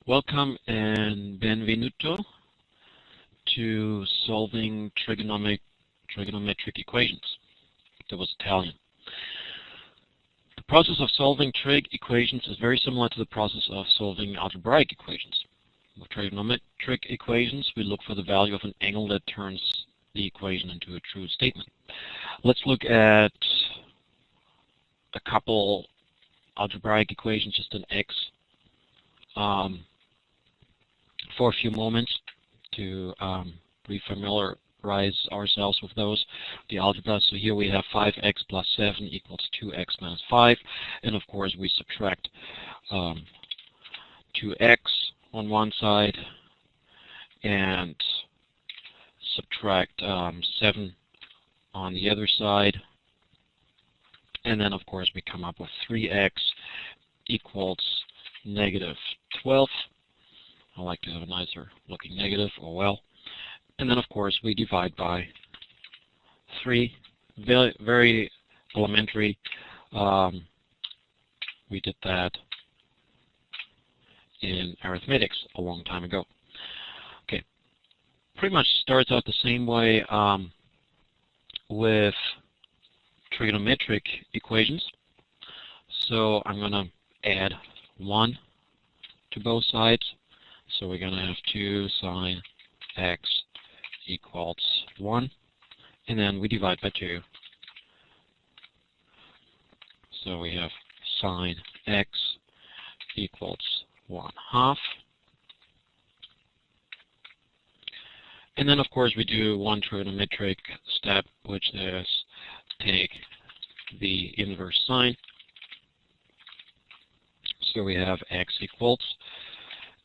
Welcome and benvenuto to solving trigonometric equations. That was Italian. The process of solving trig equations is very similar to the process of solving algebraic equations. With trigonometric equations, we look for the value of an angle that turns the equation into a true statement. Let's look at a couple algebraic equations, just an x, for a few moments to refamiliarize ourselves with those, the algebra. So here we have 5x plus 7 equals 2x minus 5, and of course we subtract 2x on one side and subtract 7 on the other side, and then of course we come up with 3x equals negative 12. I like to have a nicer looking negative, or well. And then of course we divide by 3. Very elementary. We did that in arithmetics a long time ago. Okay, pretty much starts out the same way with trigonometric equations. So I'm going to add 1 to both sides. So we're going to have 2 sine x equals 1, and then we divide by 2. So we have sine x equals 1/2. And then of course we do one trigonometric step, which is take the inverse sine. So we have x equals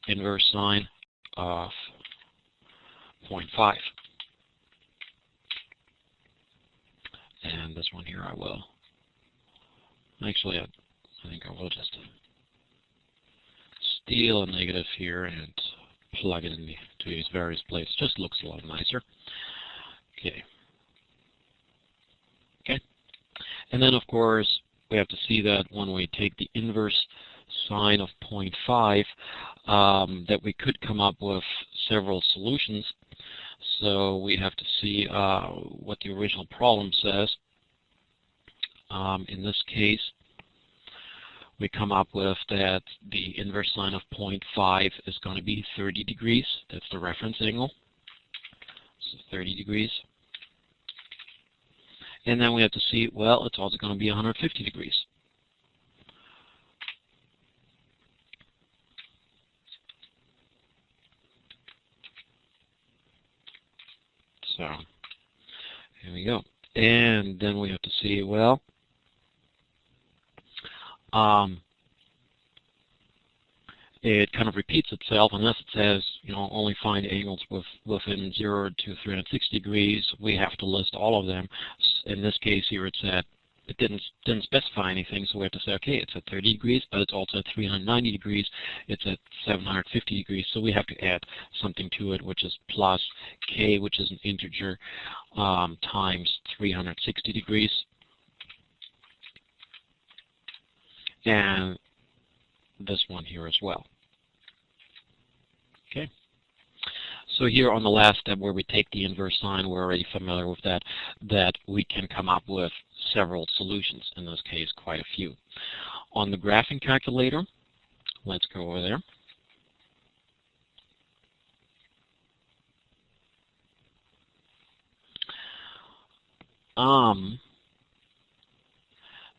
inverse sine of 0.5. And this one here I will, actually I think I will just steal a negative here and plug it into these various places. Just looks a lot nicer. Okay. Okay. And then of course we have to see that when we take the inverse sine of 0.5, that we could come up with several solutions. So we have to see what the original problem says. In this case, we come up with that the inverse sine of 0.5 is going to be 30 degrees. That's the reference angle. So 30 degrees. And then we have to see, well, it's also going to be 150 degrees. So here we go. And then we have to see, well, it kind of repeats itself unless it says, you know, only find angles within 0 to 360 degrees. We have to list all of them. In this case here, it said it didn't specify anything, so we have to say, okay, it's at 30 degrees, but it's also at 390 degrees, it's at 750 degrees, so we have to add something to it, which is plus k, which is an integer, times 360 degrees. And this one here as well. Okay. So here on the last step where we take the inverse sine, we're already familiar with that we can come up with several solutions, in this case quite a few. On the graphing calculator, let's go over there.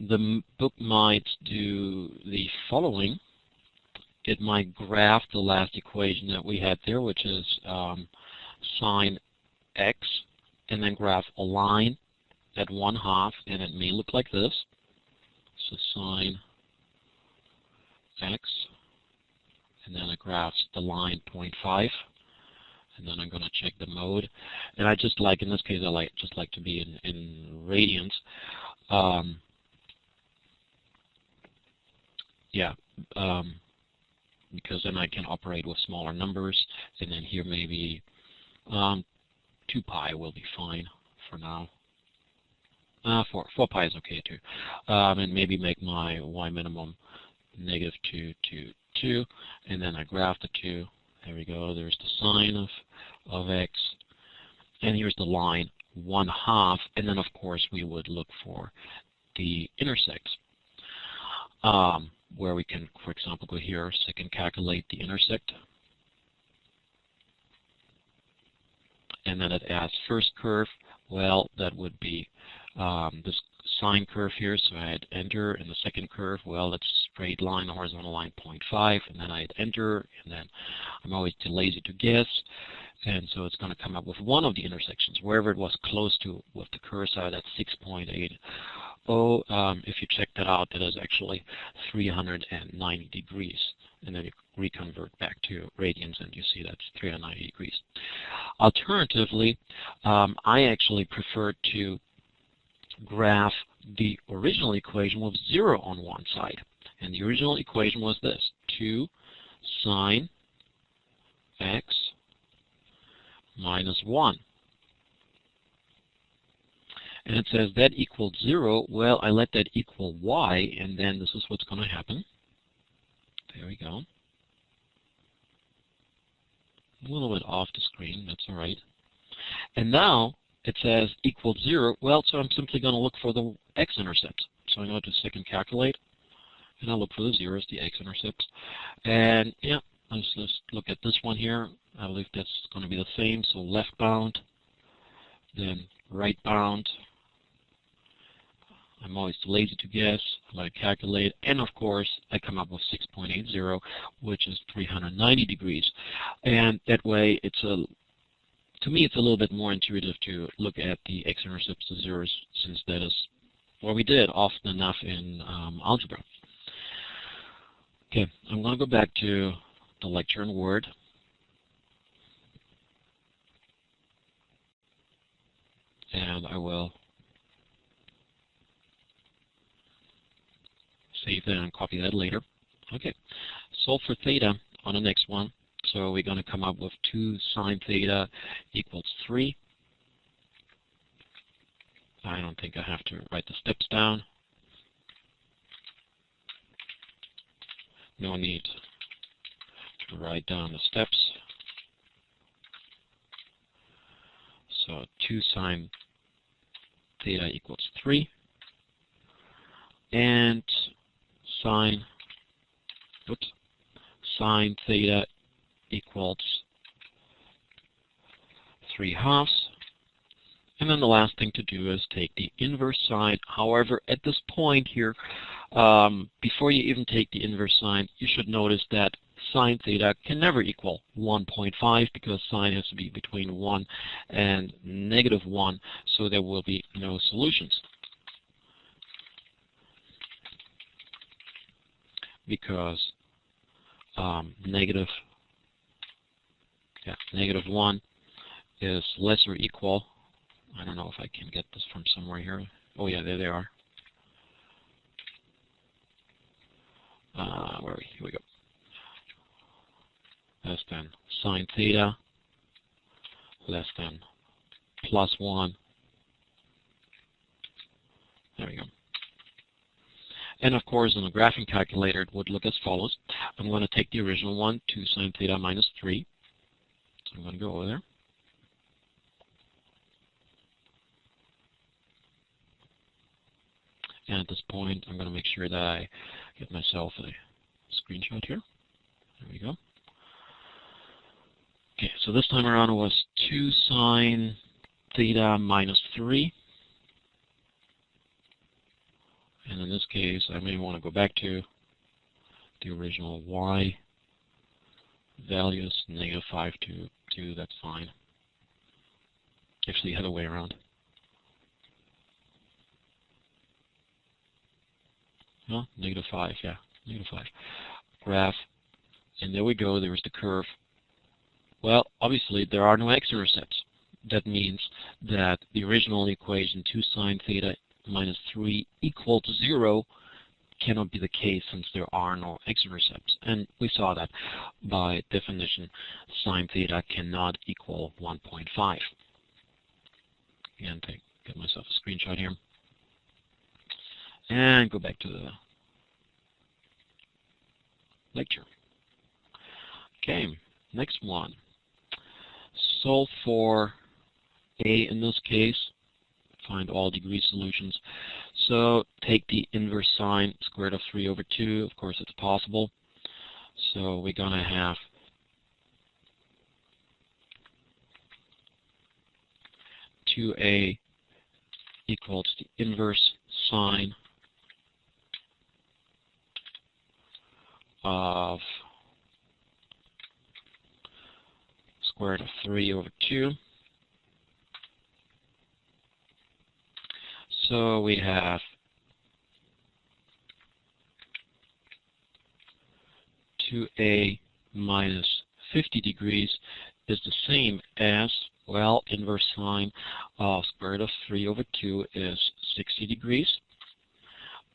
The book might do the following. It might graph the last equation that we had there, which is sine x, and then graph a line at 1/2, and it may look like this. So sine x, and then it graphs the line 0.5, and then I'm going to check the mode. And I just like, in this case, I just like to be in radians. Because then I can operate with smaller numbers, and then here maybe 2 pi will be fine for now. 4 pi is okay too. And maybe make my y minimum -2 to 2, and then I graph the 2. There we go. There's the sine of x, and here's the line 1/2, and then of course we would look for the intersects, where we can, for example, go here, so I can calculate the intersect, and then it asks first curve. Well, that would be this sine curve here, so I hit enter, and the second curve, well, it's straight line, horizontal line 0.5, and then I hit enter, and then I'm always too lazy to guess, and so it's going to come up with one of the intersections, wherever it was close to with the cursor, that's 6.80. If you check that out, that is actually 390 degrees, and then you reconvert back to radians, and you see that's 390 degrees. Alternatively, I actually prefer to graph the original equation with 0 on one side. And the original equation was this: 2 sine x minus 1. And it says that equals 0. Well, I let that equal y, and then this is what's going to happen. There we go. A little bit off the screen, that's all right. And now it says equals 0. Well, so I'm simply going to look for the x-intercepts. So I go to second calculate, and I'll look for the zeros, the x-intercepts. And yeah, let's look at this one here. I believe that's going to be the same. So left bound, then right bound. I'm always too lazy to guess. I calculate, and of course I come up with 6.80, which is 390 degrees. And that way, to me, it's a little bit more intuitive to look at the x-intercepts to zeros, since that is what we did often enough in algebra. Okay, I'm going to go back to the lecture in Word. And I will save that and copy that later. Okay, solve for theta on the next one. So we're going to come up with 2 sine theta equals 3. I don't think I have to write the steps down. No need to write down the steps. So 2 sine theta equals 3. And sine theta equals 3/2. And then the last thing to do is take the inverse sine. However, at this point here, before you even take the inverse sine, you should notice that sine theta can never equal 1.5, because sine has to be between 1 and -1, so there will be no solutions. Because -1 is less or equal. I don't know if I can get this from somewhere here. Oh yeah, there they are. Where are we? Here we go. Less than sine theta, less than +1. There we go. And of course, in the graphing calculator, it would look as follows. I'm going to take the original one, 2 sine theta minus 3. So I'm going to go over there. And at this point, I'm going to make sure that I get myself a screenshot here. There we go. Okay, so this time around it was 2 sine theta minus 3. And in this case, I may want to go back to the original y values, -5 to 2, that's fine. Actually, the other way around. No, -5, yeah, -5. Graph, and there we go, there's the curve. Well, obviously, there are no x-intercepts. That means that the original equation, 2 sine theta minus 3 equal to 0, cannot be the case since there are no x-intercepts. And we saw that by definition, sine theta cannot equal 1.5. Again, get myself a screenshot here. And go back to the lecture. Okay, next one. Solve for a in this case. Find all degree solutions. So take the inverse sine square root of 3 over 2. Of course, it's possible. So we're going to have 2a equals the inverse sine of square root of 3 over 2. So we have 2a minus 50 degrees is the same as, well, inverse sine of square root of 3 over 2 is 60 degrees.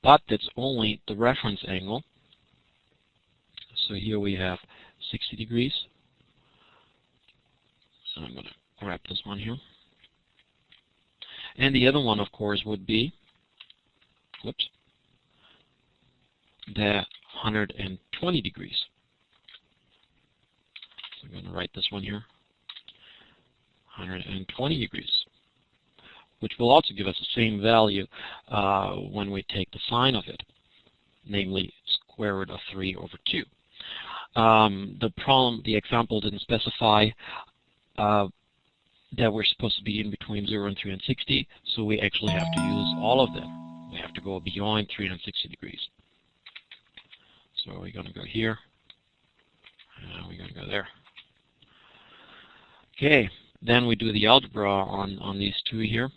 But that's only the reference angle. So here we have 60 degrees. So I'm going to grab this one here. And the other one, of course, would be, whoops, the 120 degrees. So I'm going to write this one here, 120 degrees, which will also give us the same value when we take the sine of it, namely square root of 3 over 2. The example didn't specify that we're supposed to be in between 0 and 360, so we actually have to use all of them. We have to go beyond 360 degrees. So we're going to go here, and we're going to go there. Okay, then we do the algebra on these two here.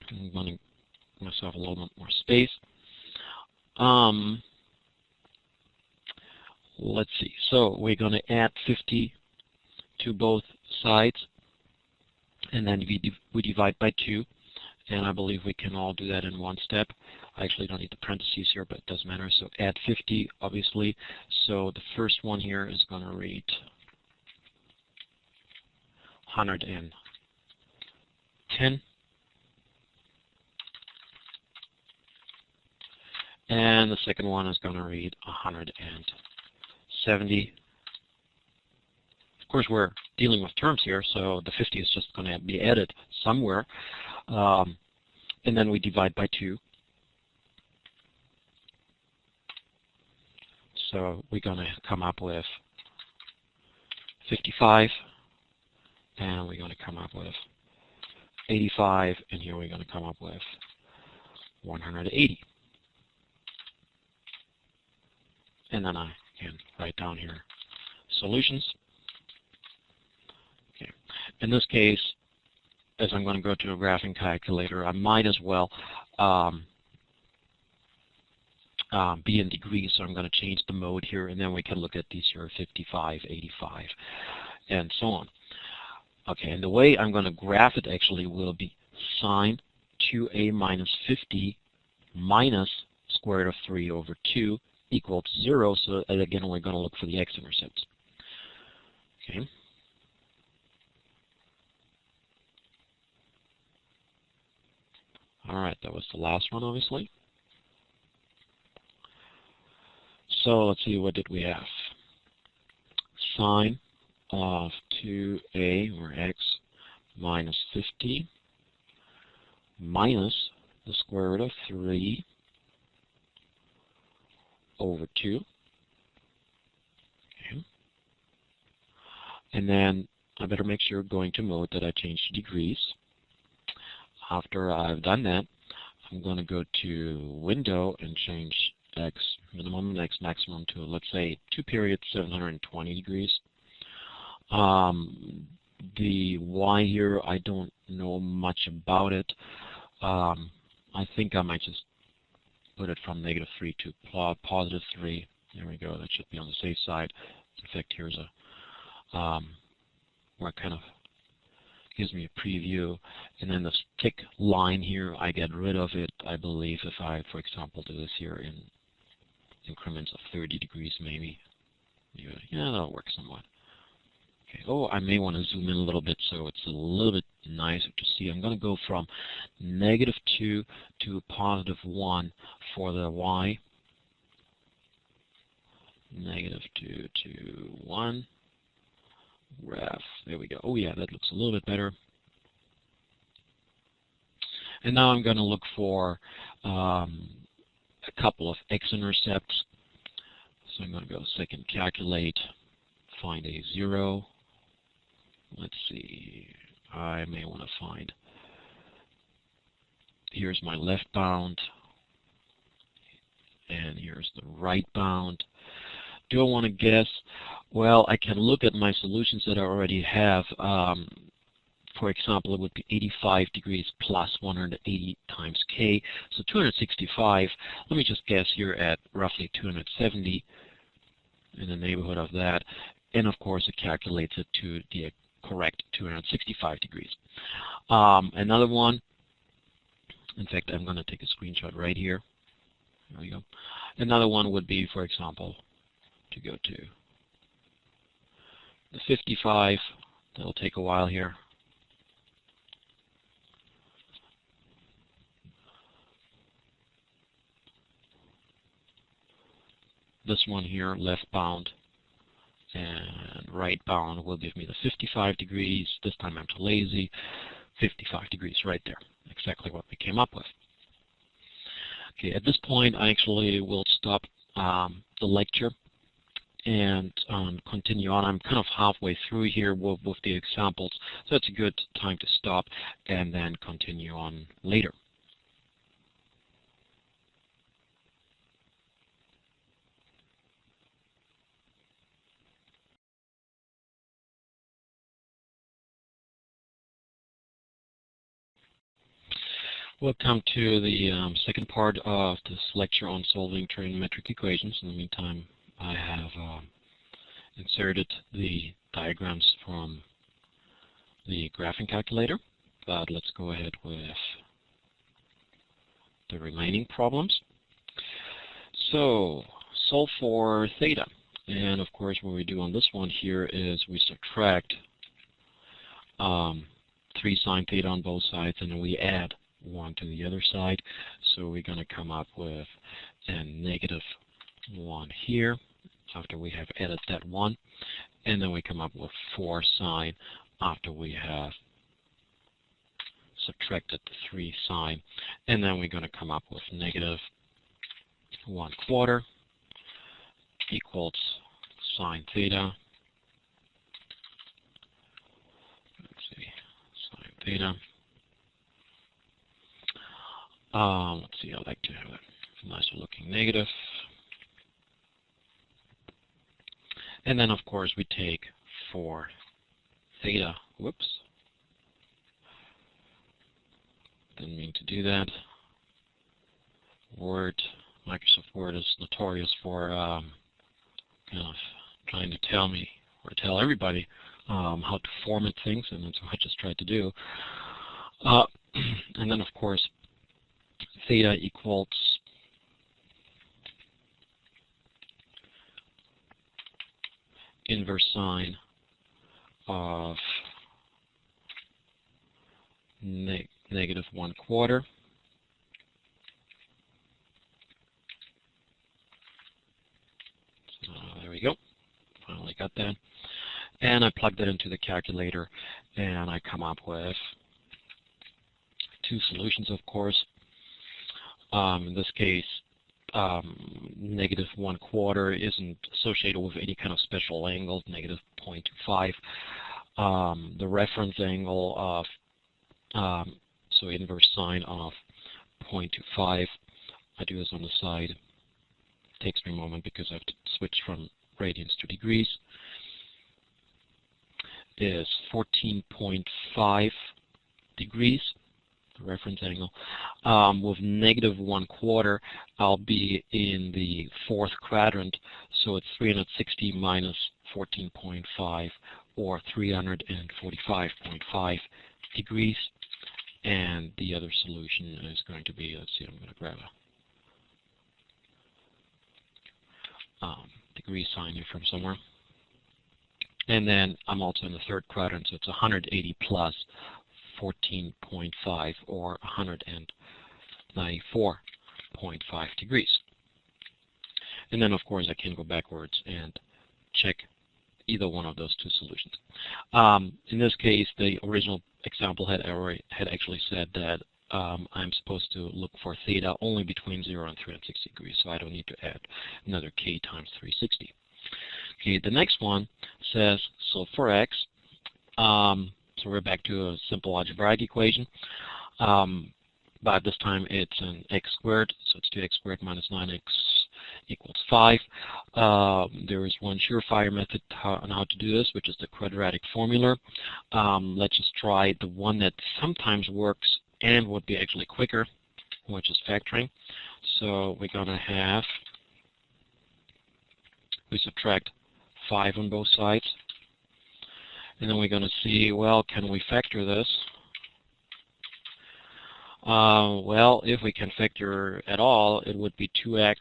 I'm going to give myself a little bit more space. Let's see, so we're going to add 50 to both sides, and then we divide by 2, and I believe we can all do that in one step. I actually don't need the parentheses here, but it doesn't matter. So add 50, obviously. So the first one here is going to read 110. And the second one is going to read 170. Of course, we're dealing with terms here, so the 50 is just going to be added somewhere. And then we divide by 2. So we're going to come up with 55, and we're going to come up with 85, and here we're going to come up with 180. And then I can write down here solutions. Okay. In this case, as I'm going to go to a graphing calculator, I might as well be in degrees, so I'm going to change the mode here, and then we can look at these here, 55, 85, and so on. Okay, and the way I'm going to graph it actually will be sine 2a minus 50 minus square root of 3 over 2 equals 0, so again we're going to look for the x-intercepts. Okay. Alright, that was the last one, obviously. So let's see, what did we have? Sine of 2a, or x, minus 50 minus the square root of 3 over 2. Okay. And then I better make sure going to mode that I change to degrees. After I've done that, I'm going to go to Window and change x minimum and x maximum to, let's say, 2 periods, 720 degrees. The y here, I don't know much about it. I think I might just put it from -3 to +3. There we go. That should be on the safe side. In fact, here's a where it kind of gives me a preview. And then the thick line here, I get rid of it, I believe, if I, for example, do this here in increments of 30 degrees, maybe. Yeah, that'll work somewhat. Okay. Oh, I may want to zoom in a little bit so it's a little bit nicer to see. I'm going to go from -2 to +1 for the y. -2 to 1. Graph. There we go. Oh yeah, that looks a little bit better. And now I'm going to look for a couple of x-intercepts. So I'm going to go second calculate, find a 0. Let's see. I may want to find. Here's my left bound, and here's the right bound. Do I want to guess? Well, I can look at my solutions that I already have. For example, it would be 85 degrees plus 180 times k, so 265. Let me just guess here at roughly 270, in the neighborhood of that. And of course, it calculates it to the correct 265 degrees. Another one, in fact, I'm going to take a screenshot right here. There we go. Another one would be, for example, to go to the 55. That'll take a while here. This one here, left bound and right bound, will give me the 55 degrees. This time I'm too lazy. 55 degrees right there. Exactly what we came up with. Okay, at this point I actually will stop the lecture and continue on. I'm kind of halfway through here with the examples, so it's a good time to stop and then continue on later. Welcome to the second part of this lecture on solving trigonometric equations. In the meantime, I have inserted the diagrams from the graphing calculator, but let's go ahead with the remaining problems. So, solve for theta. And of course, what we do on this one here is we subtract 3 sine theta on both sides, and then we add 1 to the other side. So we're going to come up with a -1 here after we have added that 1, and then we come up with 4 sine after we have subtracted the 3 sine, and then we're going to come up with -1/4 equals sine theta. Let's see, sine theta. Let's see, I like to have a nicer looking negative. And then, of course, we take 4 theta. Whoops. Didn't mean to do that. Microsoft Word is notorious for kind of trying to tell me, or tell everybody, how to format things, and that's what I just tried to do. And then, of course, theta equals inverse sine of -1/4. There we go. Finally got that. And I plug that into the calculator, and I come up with 2 solutions, of course. In this case, -1/4 isn't associated with any kind of special angle, -0.25. The reference angle of, so inverse sine of 0.25, I do this on the side. It takes me a moment because I have to switch from radians to degrees, is 14.5 degrees. Reference angle. With -1/4, I'll be in the 4th quadrant, so it's 360 minus 14.5, or 345.5 degrees. And the other solution is going to be, let's see, I'm going to grab a degree sign here from somewhere. And then I'm also in the 3rd quadrant, so it's 180 plus 14.5, or 194.5 degrees. And then, of course, I can go backwards and check either one of those two solutions. In this case, the original example had actually said that I'm supposed to look for theta only between 0 and 360 degrees, so I don't need to add another k times 360. Okay, the next one says, so for x, so we're back to a simple algebraic equation, but this time it's an x squared, so it's 2x squared minus 9x equals 5. There is one surefire method on how to do this, which is the quadratic formula. Let's just try the one that sometimes works and would be actually quicker, which is factoring. So we're going to have, we subtract 5 on both sides, and then we're going to see, well, can we factor this? Well, if we can factor at all, it would be 2x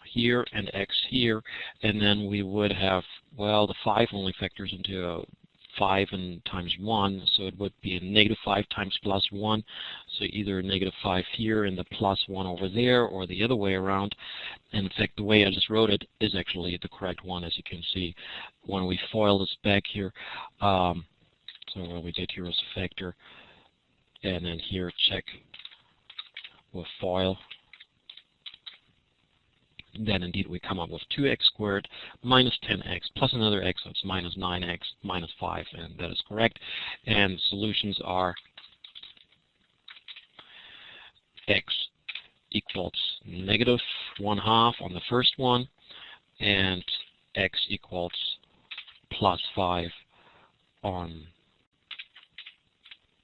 here and x here, and then we would have, well, the 5 only factors into 5 and times 1, so it would be a negative 5 times plus 1, so either negative 5 here and the plus 1 over there, or the other way around. And in fact, the way I just wrote it is actually the correct one, as you can see when we FOIL this back here. So what we did here was factor, and then here check with FOIL. Then indeed we come up with 2x squared minus 10x plus another x, so it's minus 9x minus 5, and that is correct. And solutions are x equals negative 1/2 on the first one, and x equals plus 5 on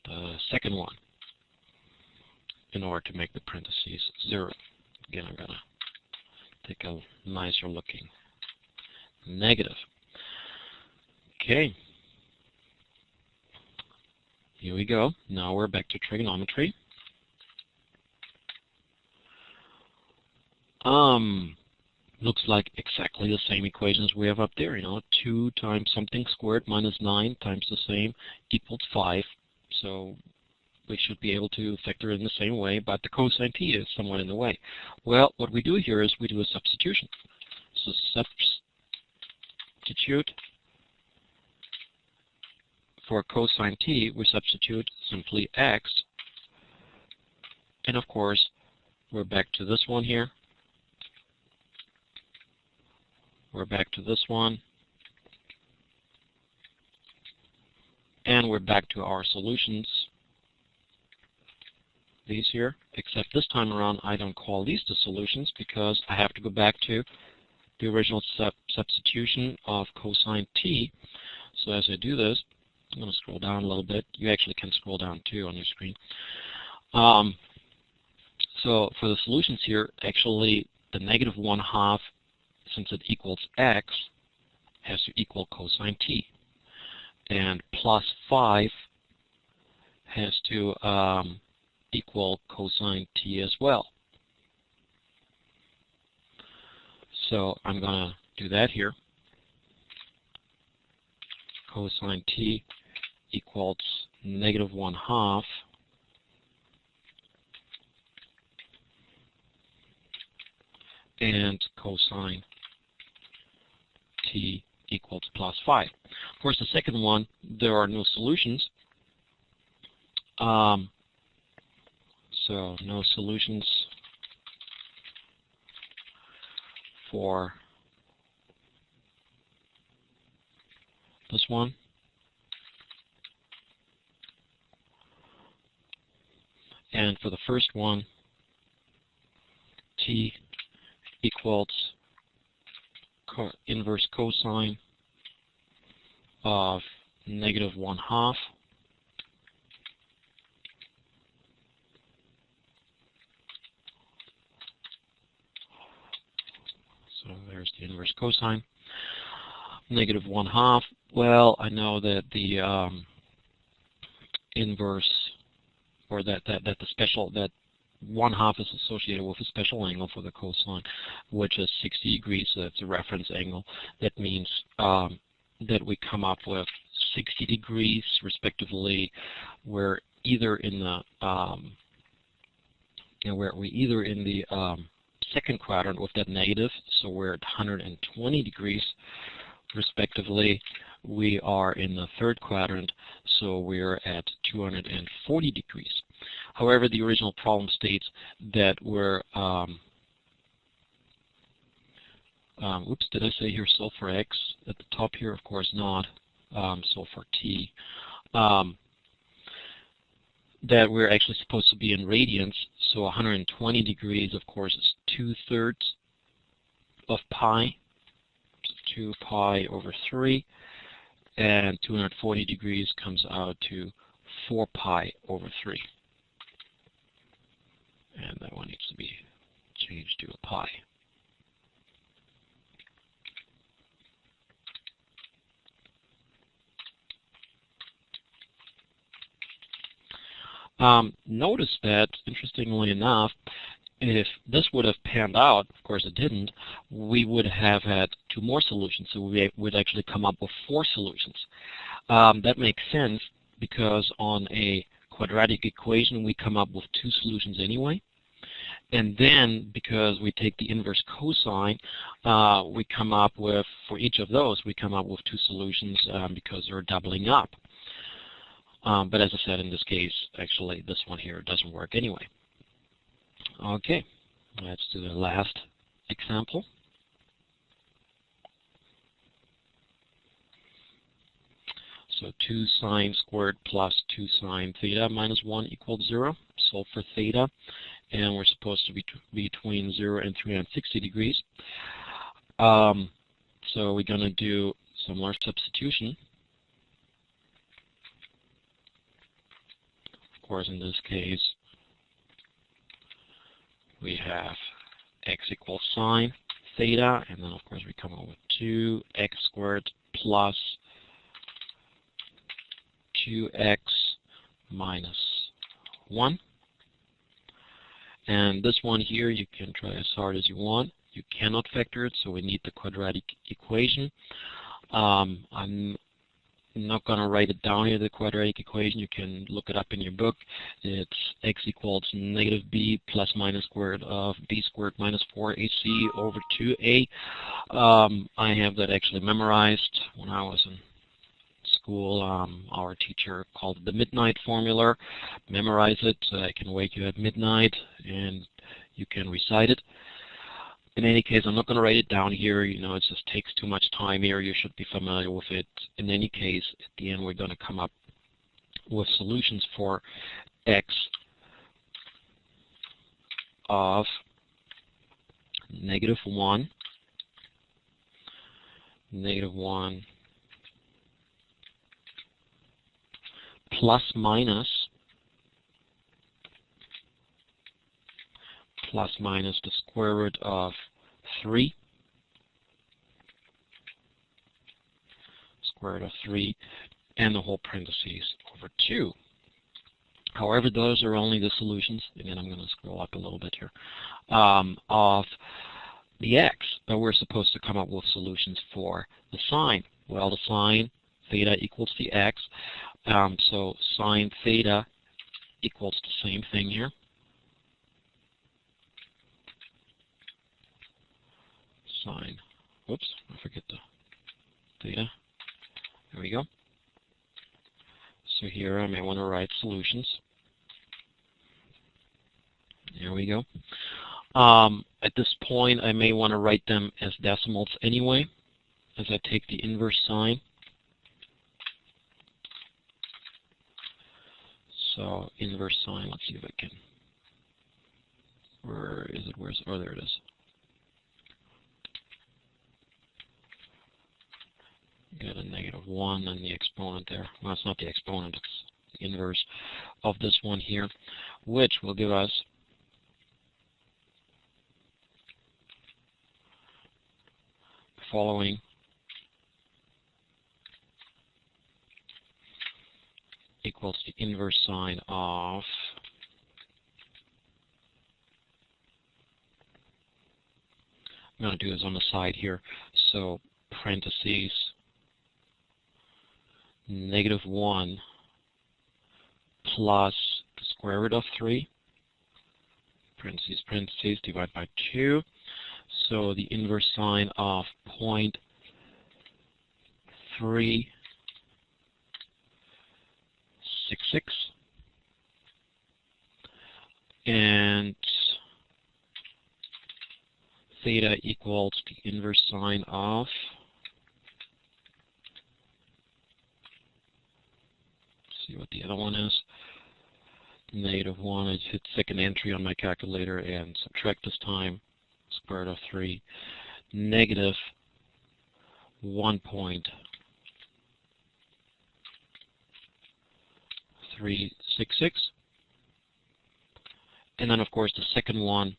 the second one, in order to make the parentheses 0. Again, I'm going to take a nicer looking negative. Okay. Here we go. Now we're back to trigonometry. Looks like exactly the same equations we have up there. 2 times something squared minus 9 times the same equals 5. So we should be able to factor in the same way, but the cosine t is somewhat in the way. Well, what we do here is we do a substitution. So substitute for cosine t, we substitute simply x, and of course we're back to this one here. We're back to this one, and we're back to our solutions. These here, except this time around I don't call these the solutions because I have to go back to the original substitution of cosine t. So as I do this, I'm going to scroll down a little bit. You actually can scroll down too on your screen. So for the solutions here, actually the negative 1/2, since it equals x, has to equal cosine t, and plus 5 has to equal cosine t as well. So I'm going to do that here. Cosine t equals negative 1/2 and cosine t equals plus 5. Of course, the second one, there are no solutions. So no solutions for this one. And for the first one, t equals inverse cosine of negative 1/2. So there's the inverse cosine. Negative 1/2. Well, I know that the inverse, or that the special, that 1/2 is associated with a special angle for the cosine, which is 60 degrees. So that's a reference angle. That means that we come up with 60 degrees respectively. We're either in the second quadrant with that negative, so we're at 120 degrees respectively. We are in the third quadrant, so we're at 240 degrees. However, the original problem states that we're, oops, did I say here solve for x at the top here? Of course not. Solve for t. That we're actually supposed to be in radians, so 120 degrees, of course, is 2/3 of pi, so 2 pi over 3, and 240 degrees comes out to 4 pi over 3. And that one needs to be changed to a pi. Notice that, interestingly enough, if this would have panned out, of course it didn't, we would have had 2 more solutions. So we would actually come up with 4 solutions. That makes sense because on a quadratic equation we come up with 2 solutions anyway. And then, because we take the inverse cosine, we come up with, for each of those, we come up with 2 solutions because they're doubling up. But as I said, in this case, actually, this one here doesn't work anyway. Okay, let's do the last example. So 2 sine squared plus 2 sine theta minus 1 equals 0. Solve for theta, and we're supposed to be between 0 and 360 degrees. So we're going to do similar substitution. Of course, in this case, we have x equals sine theta, and then of course we come up with 2x squared plus 2x minus 1. And this one here, you can try as hard as you want. You cannot factor it, so we need the quadratic equation. I'm not going to write it down here, the quadratic equation. You can look it up in your book. It's x equals negative b plus minus squared of b squared minus 4ac over 2a. I have that actually memorized when I was in school. Our teacher called it the midnight formula. Memorize it. I can wake you at midnight and you can recite it. In any case, I'm not going to write it down here. You know, it just takes too much time here. You should be familiar with it. In any case, at the end, we're going to come up with solutions for x of negative 1, plus minus the square root of 3, and the whole parentheses over 2. However, those are only the solutions. Again, I'm going to scroll up a little bit here, of the x, but we're supposed to come up with solutions for the sine. Well, the sine theta equals the x, so sine theta equals the same thing here. Sine, whoops, I forget the theta. There we go. So here I may want to write solutions. There we go. At this point, I may want to write them as decimals anyway, as I take the inverse sine. So inverse sine, let's see if I can. Where is it? Oh, there it is. Got a negative 1 and the exponent there. Well, it's not the exponent, it's the inverse of this one here, which will give us the following. Equals the inverse sine of I'm going to do this on the side here. So parentheses negative 1 plus the square root of 3 parentheses, parentheses, divide by 2. So the inverse sine of 0.366, and theta equals the inverse sine of see what the other one is. -1. I hit second entry on my calculator and subtract this time. Square root of 3. Negative 1.366. And then, of course, the second one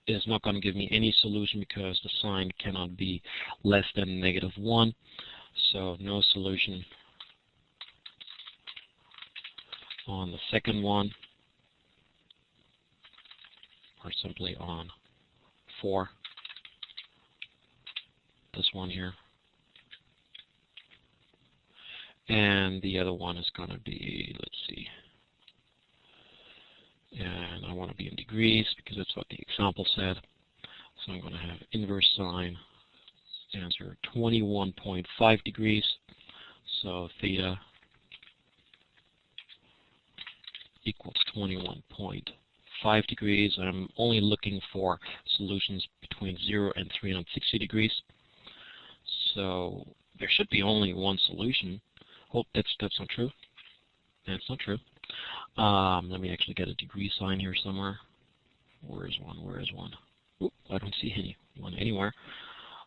is not going to give me any solution because the sign cannot be less than -1. So no solution on the second one, or simply on 4, this one here. And the other one is going to be, let's see, and I want to be in degrees because that's what the example said. So I'm going to have inverse sine, answer 21.5 degrees. So theta equals 21.5 degrees. I'm only looking for solutions between 0 and 360 degrees. So there should be only one solution. Oh, that's not true. That's not true. Let me actually get a degree sign here somewhere. Where is one? Where is one? Oop, I don't see one anywhere.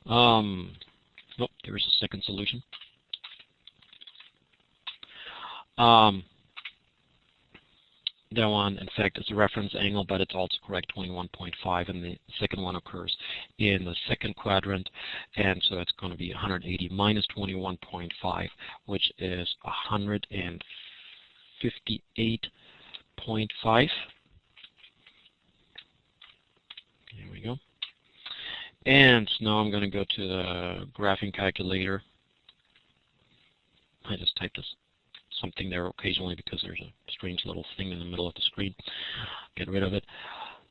Nope, there is a second solution. That one, in fact, is a reference angle, but it's also correct, 21.5, and the second one occurs in the second quadrant, and so it's going to be 180 minus 21.5, which is 158.5. Here we go. And now I'm going to go to the graphing calculator. I just typed this something there occasionally because there's a strange little thing in the middle of the screen. Get rid of it.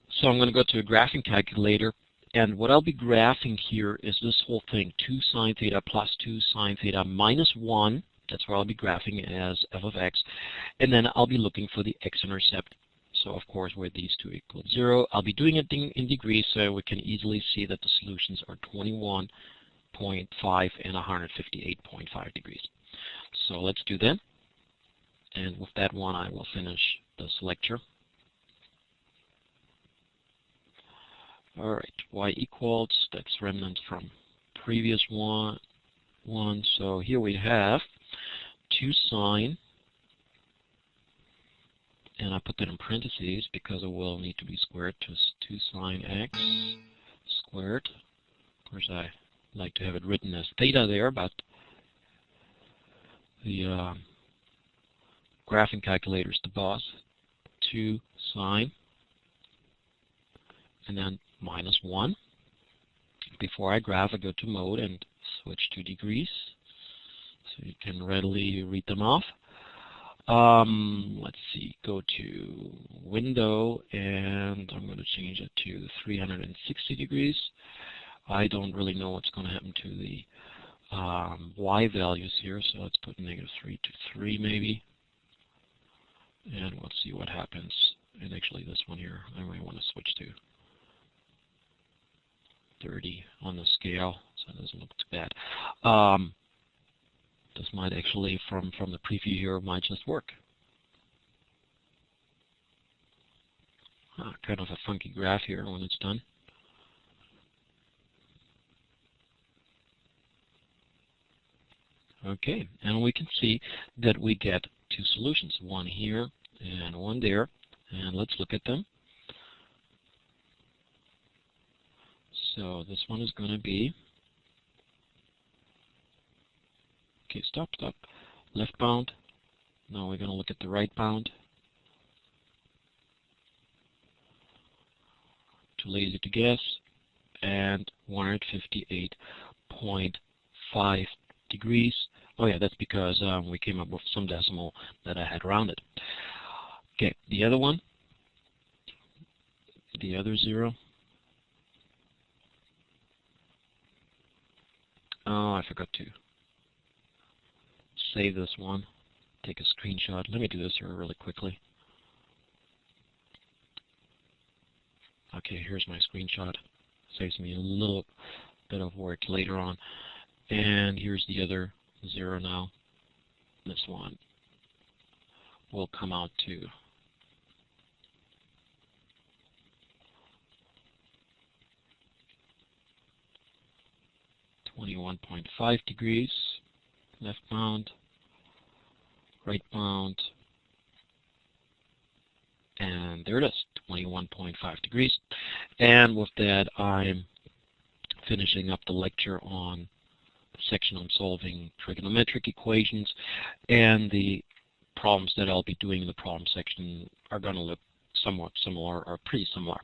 So I'm going to go to a graphing calculator, and what I'll be graphing here is this whole thing, 2 sine theta plus 2 sine theta minus 1. That's where I'll be graphing as f of x. And then I'll be looking for the x-intercept. So of course, where these two equal 0, I'll be doing it in degrees, so we can easily see that the solutions are 21.5 and 158.5 degrees. So let's do that. And with that one, I will finish this lecture. All right, y equals, that's remnant from previous one. So here we have 2 sine, and I put that in parentheses because it will need to be squared to 2 sine x squared. Of course, I like to have it written as theta there, but the graphing calculator is the boss. 2 sine, and then minus 1. Before I graph, I go to mode and switch to degrees, so you can readily read them off. Let's see, go to window, and I'm going to change it to 360 degrees. I don't really know what's going to happen to the y values here, so let's put -3 to 3 maybe. And let's see what happens. And actually this one here, I might want to switch to 30 on the scale, so it doesn't look too bad. This might actually, from the preview here, might just work. Kind of a funky graph here when it's done. Okay, and we can see that we get 2 solutions, one here and one there, and let's look at them. So this one is going to be, okay, stop, left bound. Now we're going to look at the right bound. Too lazy to guess, and 158.5 degrees. Oh yeah, that's because we came up with some decimal that I had rounded. Okay, the other one, the other 0. Oh, I forgot to save this one. Take a screenshot. Let me do this here really quickly. Okay, here's my screenshot. Saves me a little bit of work later on. And here's the other 0 now. This one will come out to 21.5 degrees, left bound, right bound, and there it is, 21.5 degrees. And with that, I'm finishing up the lecture on the section on solving trigonometric equations, and the problems that I'll be doing in the problem section are going to look somewhat similar, or pretty similar.